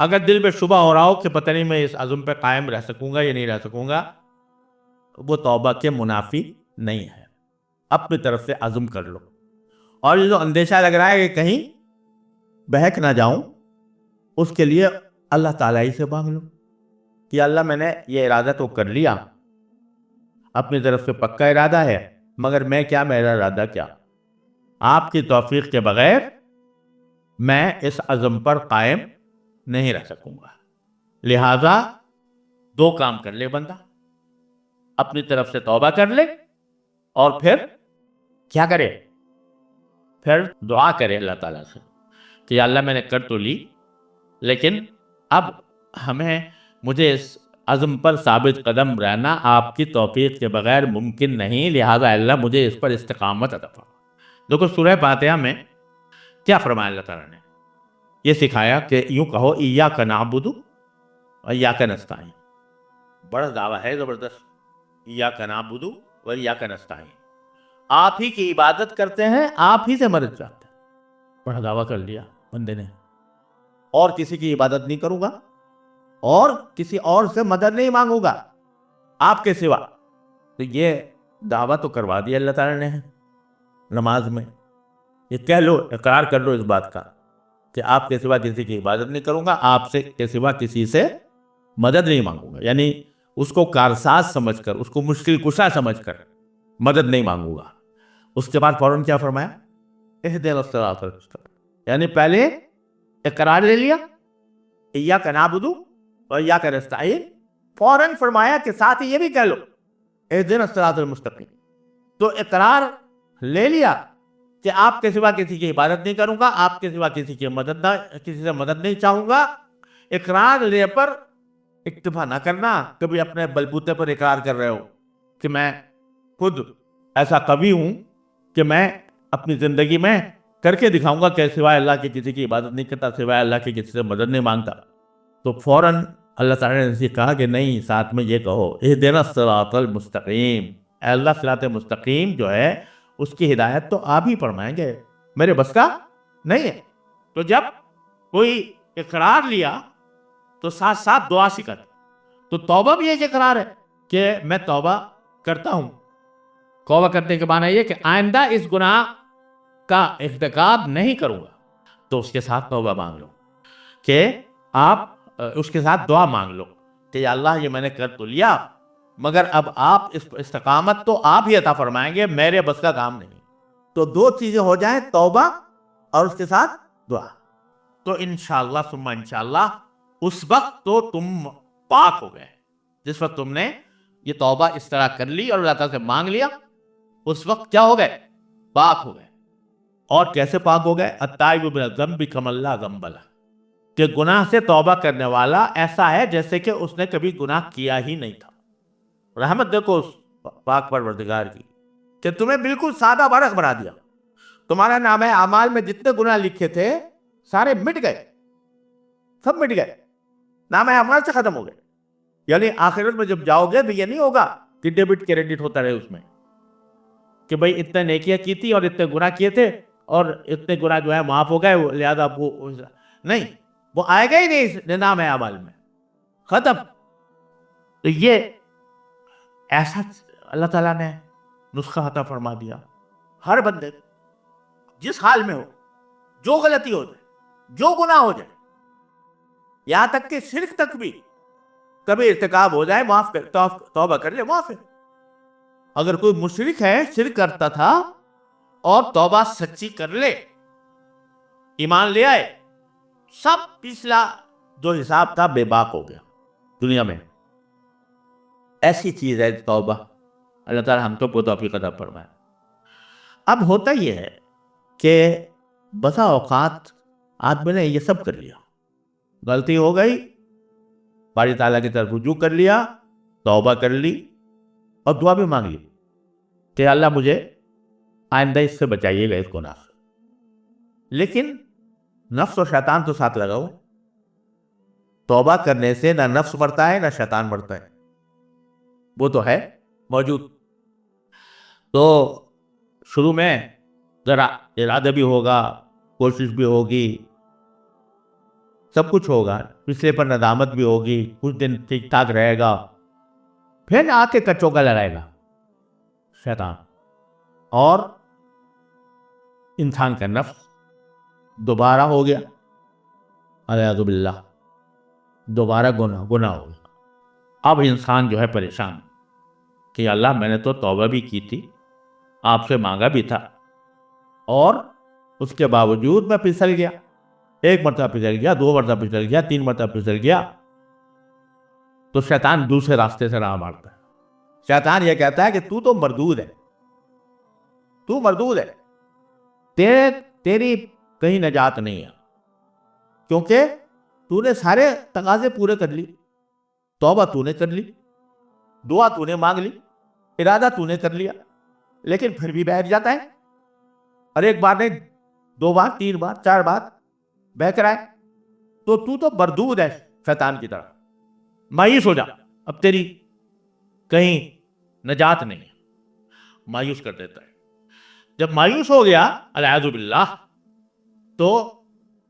اگر دل میں شبہ ہو رہا ہو کہ پتہ نہیں میں اس عزم پہ قائم رہ سکوں گا یا نہیں رہ سکوں گا، وہ توبہ کے منافی نہیں ہے. اپنی طرف سے عزم کر لو. اور یہ جو اندیشہ لگ رہا ہے کہ کہیں بہک نہ جاؤں، اس کے لیے اللہ تعالیٰ ہی سے مانگ لو کہ اللہ میں نے یہ ارادہ تو کر لیا، اپنی طرف سے پکا ارادہ ہے، مگر میرا ارادہ کیا؟ آپ کی توفیق کے بغیر میں اس عزم پر قائم نہیں رہ سکوں گا. لہذا دو کام کر لے بندہ، اپنی طرف سے توبہ کر لے اور پھر کیا کرے؟ پھر دعا کرے اللہ تعالیٰ سے کہ یا اللہ میں نے کر تو لی، لیکن اب مجھے اس عزم پر ثابت قدم رہنا آپ کی توفیق کے بغیر ممکن نہیں، لہذا اللہ مجھے اس پر استقامت عطا فرما. دیکھو سورہ فاتحہ میں کیا فرمایا اللہ تعالیٰ نے؟ یہ سکھایا کہ یوں کہو ایاک نعبد و ایاک نستعین. بڑا دعویٰ ہے زبردست، ایاک نعبد و ایاک نستعین. آپ ہی کی عبادت کرتے ہیں، آپ ہی سے مدد چاہتے ہیں. بڑا دعویٰ کر لیا بندے نے، اور کسی کی عبادت نہیں کروں گا اور کسی اور سے مدد نہیں مانگوں گا آپ کے سوا. تو یہ دعویٰ تو کروا دیا اللہ تعالیٰ نے نماز میں. یہ کہہ لو، اقرار کر لو اس بات کا کہ آپ کے سوا کسی کی عبادت نہیں کروں گا، آپ سے کے سوا کسی سے مدد نہیں مانگوں گا. یعنی اس کو کارساز سمجھ کر، اس کو مشکل کشا سمجھ کر مدد نہیں مانگوں گا. اس کے بعد فوراً کیا فرمایا؟ اہدنا الصراط المستقیم. یعنی پہلے اقرار لے لیا ایاک نعبد و ایاک نستعین، فوراً فرمایا کہ ساتھ ہی یہ بھی کہہ لو اہدنا الصراط المستقیم. تو اقرار لے لیا کہ آپ کے سوا کسی کی عبادت نہیں کروں گا، آپ کے سوا کسی سے مدد نہیں چاہوں گا. اقرار لے پر اکتفا نہ کرنا. کبھی اپنے بلبوتے پر اقرار کر رہے ہو کہ میں خود ایسا قوی ہوں کہ میں اپنی زندگی میں کر کے دکھاؤں گا کہ سوائے اللہ کے کسی کی عبادت نہیں کرتا، سوائے اللہ کے کسی سے مدد نہیں مانگتا. تو فوراً اللہ تعالیٰ نے اسے کہا کہ نہیں، ساتھ میں یہ کہو اہدنا الصراط المستقیم. اے اللہ صراط مستقیم جو ہے اس کی ہدایت تو آپ ہی فرمائیں گے، میرے بس کا نہیں ہے. تو جب کوئی اقرار لیا تو ساتھ ساتھ دعا سکھا. تو توبہ بھی ایک اقرار ہے کہ میں توبہ کرتا ہوں. توبہ کرنے کے معنی یہ کہ آئندہ اس گناہ کا ارتکاب نہیں کروں گا. تو اس کے ساتھ توبہ مانگ لو کہ آپ اس کے ساتھ دعا مانگ لو کہ یا اللہ یہ میں نے کر تو لیا، مگر اب آپ اس استقامت تو آپ ہی عطا فرمائیں گے، میرے بس کا کام نہیں. تو دو چیزیں ہو جائیں، توبہ اور اس کے ساتھ دعا، تو انشاءاللہ ثم انشاءاللہ اس وقت تو تم پاک ہو گئے. جس وقت تم نے یہ توبہ اس طرح کر لی اور اللہ تعالیٰ سے مانگ لیا، اس وقت کیا ہو گئے؟ پاک ہو گئے. اور کیسے پاک ہو گئے؟ التائب من الذنب کمن لا ذنب لہ، کہ گناہ سے توبہ کرنے والا ایسا ہے جیسے کہ اس نے کبھی گناہ کیا ہی نہیں تھا. رحمت دیکھو اس پاک پروردگار کی کہ تمہیں بالکل سادہ برق بنا دیا. تمہارا نام اعمال میں جتنے گناہ لکھے تھے سارے مٹ گئے، سب مٹ گئے، نام اعمال سے ختم ہو گئے. یعنی آخرت میں جب جاؤ گے تو یہ نہیں ہوگا کہ ڈیبٹ کریڈٹ ہوتا رہے اس میں کہ بھئی اتنے نیکیاں کی تھی اور اتنے گناہ کیے تھے اور اتنے گناہ جو ہے معاف ہو گئے، لہذا وہ نہیں، وہ آئے گا ہی نہیں اس نام اعمال میں، ختم. تو یہ ایسا اللہ تعالیٰ نے نسخہ عطا فرما دیا. ہر بندے جس حال میں ہو، جو غلطی ہو جائے، جو گناہ ہو جائے، یہاں تک کہ شرک تک بھی کبھی ارتکاب ہو جائے، معاف کر، توبہ کر لے، معاف ہے. اگر کوئی مشرک ہے، شرک کرتا تھا اور توبہ سچی کر لے، ایمان لے آئے، سب پچھلا جو حساب تھا بے باک ہو گیا دنیا میں. ایسی چیز ہے توبہ. اللہ تعالیٰ ہم کو توفیق عطا فرمائے. اب ہوتا یہ ہے کہ بسا اوقات آدمی نے یہ سب کر لیا، غلطی ہو گئی، باری تعالیٰ کی طرف رجوع کر لیا، توبہ کر لی اور دعا بھی مانگ لی کہ اللہ مجھے آئندہ اس سے بچائیے گا، اس گناہ سے. لیکن نفس اور شیطان تو ساتھ لگاؤ. توبہ کرنے سے نہ نفس مرتا ہے نہ شیطان مرتا ہے، وہ تو ہے موجود. تو شروع میں ذرا ارادہ بھی ہوگا، کوشش بھی ہوگی، سب کچھ ہوگا، پچھلے پر ندامت بھی ہوگی، کچھ دن ٹھیک ٹھاک رہے گا، پھر آ کے کچوں کا لڑائے گا شیطان، اور انسان کا نفس دوبارہ ہو گیا، اعوذ باللہ، دوبارہ گناہ ہو گیا۔ اب انسان جو ہے پریشان کہ اللہ میں نے تو توبہ بھی کی تھی، آپ سے مانگا بھی تھا، اور اس کے باوجود میں پھسل گیا، ایک مرتبہ پھسل گیا، 2 مرتبہ پھسل گیا، 3 مرتبہ پھسل گیا، تو شیطان دوسرے راستے سے راہ مارتا ہے۔ شیطان یہ کہتا ہے کہ تو مردود ہے، تو مردود ہے، تیری کہیں نجات نہیں ہے، کیونکہ تو نے سارے تقاضے پورے کر لی، توبہ تو نے کر لی، دعا تو نے مانگ لی، ارادہ تو نے کر لیا، لیکن پھر بھی بیٹھ جاتا ہے، اور ایک بار نہیں، 2 بار، 3 بار، 4 بار بہک رہا ہے، تو مردود ہے شیطان کی طرح، مایوس ہو جا، اب تیری کہیں نجات نہیں ہے، مایوس کر دیتا ہے۔ جب مایوس ہو گیا اعوذ باللہ، تو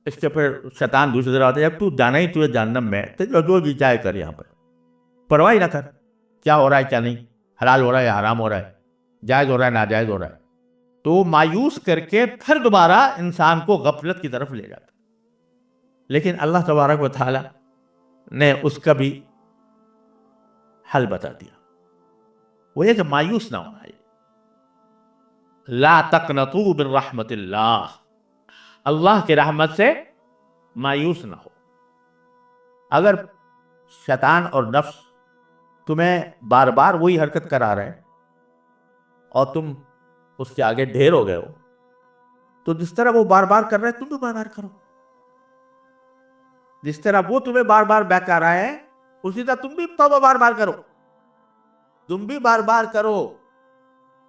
اس کے پھر شیطان دوسری طرح آتا ہے، جب تو جانا ہی تجھے جہنم میں، تو جو بھی چاہے کر، یہاں پر پرواہ ہی نہ کر، کیا ہو رہا ہے کیا نہیں، حلال ہو رہا ہے یا حرام ہو رہا ہے، جائز ہو رہا ہے ناجائز ہو رہا ہے، تو مایوس کر کے پھر دوبارہ انسان کو غفلت کی طرف لے جاتا۔ لیکن اللہ تبارک و تعالی نے اس کا بھی حل بتا دیا، وہ یہ کہ مایوس نہ ہونا ہے، لا تقنطوا من رحمت اللہ، اللہ کی رحمت سے مایوس نہ ہو۔ اگر شیطان اور نفس تمہیں بار بار وہی حرکت کرا رہے ہیں اور تم اس کے آگے ڈھیر ہو گئے ہو، تو جس طرح وہ بار بار کر رہے ہیں تم بھی بار بار کرو، جس طرح وہ تمہیں بار بار بہکا رہا ہے اسی طرح تم بھی توبہ بار بار کرو، تم بھی بار بار کرو،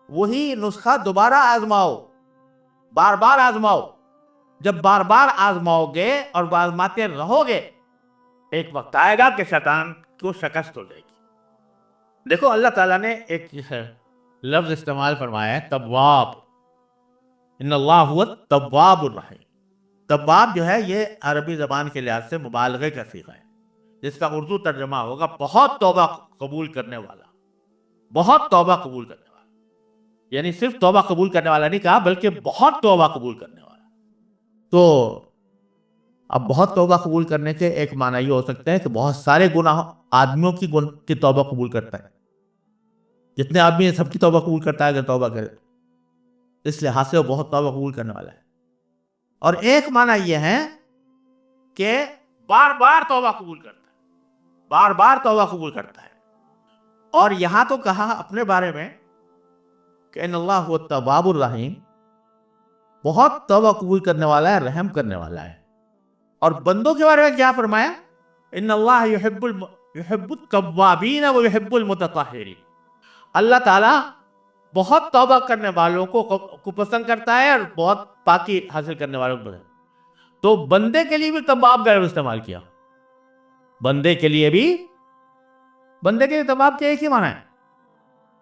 وہی نسخہ دوبارہ آزماؤ، بار بار آزماؤ۔ جب بار بار آزماؤ گے اور آزماتے رہو گے، ایک وقت آئے گا کہ شیطان کو شکست ہو جائے گی۔ دیکھو اللہ تعالیٰ نے ایک لفظ استعمال فرمایا ہے، تواب، ان اللہ هو التواب الرحیم۔ تواب جو ہے یہ عربی زبان کے لحاظ سے مبالغے کا صیغہ ہے، جس کا اردو ترجمہ ہوگا بہت توبہ قبول کرنے والا، بہت توبہ قبول کرنے والا، یعنی صرف توبہ قبول کرنے والا نہیں کہا، بلکہ بہت توبہ قبول کرنے والا۔ تو اب بہت توبہ قبول کرنے کے ایک معنی یہ ہو سکتا ہے کہ بہت سارے گناہ آدمیوں کی توبہ قبول کرتا ہے، جتنے آدمی ہیں سب کی توبہ قبول کرتا ہے اگر توبہ کرے، اس لحاظ سے وہ بہت توبہ قبول کرنے والا ہے۔ اور ایک معنی یہ ہے کہ بار بار توبہ قبول کرتا ہے، بار بار توبہ قبول کرتا ہے۔ اور یہاں تو کہا اپنے بارے میں کہ ان اللہ هو التواب الرحیم، بہت توبہ قبول کرنے والا ہے، رحم کرنے والا ہے۔ اور بندوں کے بارے میں کیا فرمایا؟ ان اللہ یحب التوابین و یحب المتطہرین، اللہ تعالیٰ بہت توبہ کرنے والوں کو پسند کرتا ہے اور بہت پاکی حاصل کرنے والوں کو پسند۔ تو بندے کے لیے بھی تواب کا استعمال کیا، بندے کے لیے بھی، بندے کے لیے تواب کے ایک ہی معنی ہے،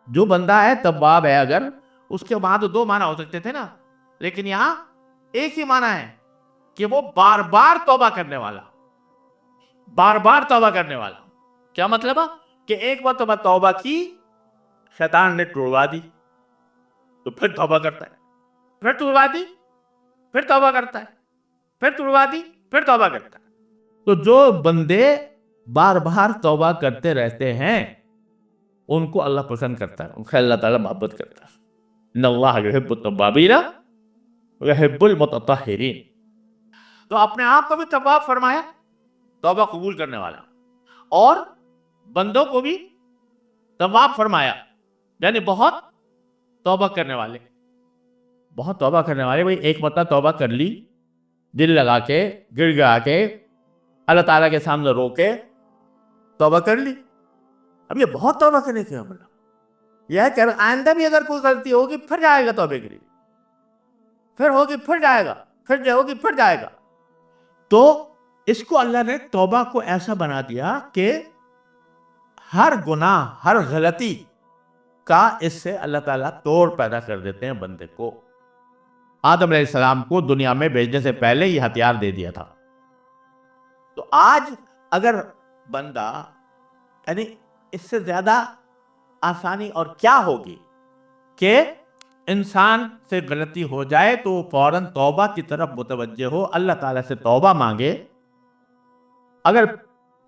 جو بندہ ہے تواب ہے، اگر اس کے بعد 2 معنی ہو سکتے تھے نا، لیکن یہاں ایک ہی معنی ہے کہ وہ بار بار توبہ کرنے والا، بار بار توبہ کرنے والا۔ کیا مطلب ہے کہ ایک بار توبہ کی، شیطان نے ٹوڑوا دی، تو پھر توبہ کرتا ہے، پھر ٹوڑوا دی، پھر توبہ کرتا ہے، پھر ٹوڑوا دی، پھر توبہ کرتا ہے۔ تو جو بندے بار بار توبہ کرتے رہتے ہیں ان کو اللہ پسند کرتا ہے، ان سے اللہ تعالیٰ محبت کرتا ہے۔ ان اللہ یحب التوابین و یحب المتطہرین۔ تو اپنے آپ کو بھی تواب فرمایا، توبہ قبول کرنے والا، اور بندوں کو بھی تواب فرمایا، یعنی بہت توبہ کرنے والے، بہت توبہ کرنے والے۔ بھائی ایک مرتبہ توبہ کر لی، دل لگا کے، گڑ گڑا کے، اللہ تعالیٰ کے سامنے رو کے توبہ کر لی، اب یہ بہت توبہ کرنے کے عمل، یہ ہے کہ آئندہ بھی اگر کوئی غلطی ہوگی پھر جائے گا توبہ کے لیے، پھر ہوگی پھر جائے گا، پھر ہوگی پھر جائے گا۔ تو اس کو اللہ نے توبہ کو ایسا بنا دیا کہ ہر گناہ، ہر غلطی کا اس سے اللہ تعالیٰ توڑ پیدا کر دیتے ہیں بندے کو۔ آدم علیہ السلام کو دنیا میں بھیجنے سے پہلے یہ ہتھیار دے دیا تھا تو آج اگر بندہ یعنی اس سے زیادہ آسانی اور کیا ہوگی کہ انسان سے غلطی ہو جائے تو فوراً توبہ کی طرف متوجہ ہو، اللہ تعالیٰ سے توبہ مانگے. اگر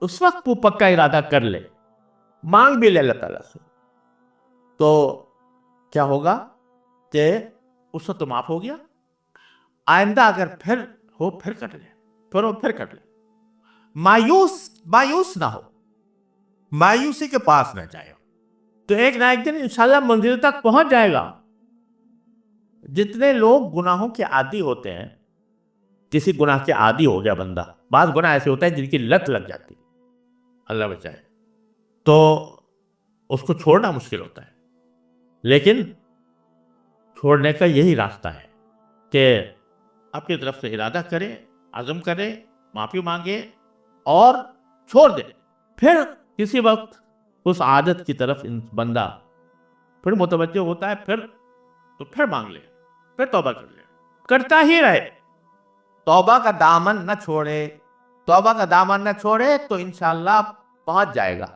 اس وقت وہ پکا ارادہ کر لے، مانگ بھی لے اللہ تعالیٰ سے، تو کیا ہوگا کہ اس سے تو معاف ہو گیا. آئندہ اگر پھر ہو پھر کر لے، پھر کر لے. مایوس نہ ہو، مایوسی کے پاس نہ جائے، تو ایک نہ ایک دن انشاءاللہ منزل تک پہنچ جائے گا. جتنے لوگ گناہوں کے عادی ہوتے ہیں، کسی گناہ کے عادی ہو گیا بندہ، بعض گناہ ایسے ہوتے ہیں جن کی لت لگ جاتی، اللہ بچائے، تو اس کو چھوڑنا مشکل ہوتا ہے. لیکن چھوڑنے کا یہی راستہ ہے کہ اپنی طرف سے ارادہ کرے، عزم کرے، معافی مانگے اور چھوڑ دے. پھر کسی وقت اس عادت کی طرف بندہ پھر متوجہ ہوتا ہے، پھر مانگ لے، پھر توبہ کر لے، کرتا ہی رہے. توبہ کا دامن نہ چھوڑے، توبہ کا دامن نہ چھوڑے تو انشاءاللہ پہنچ جائے گا.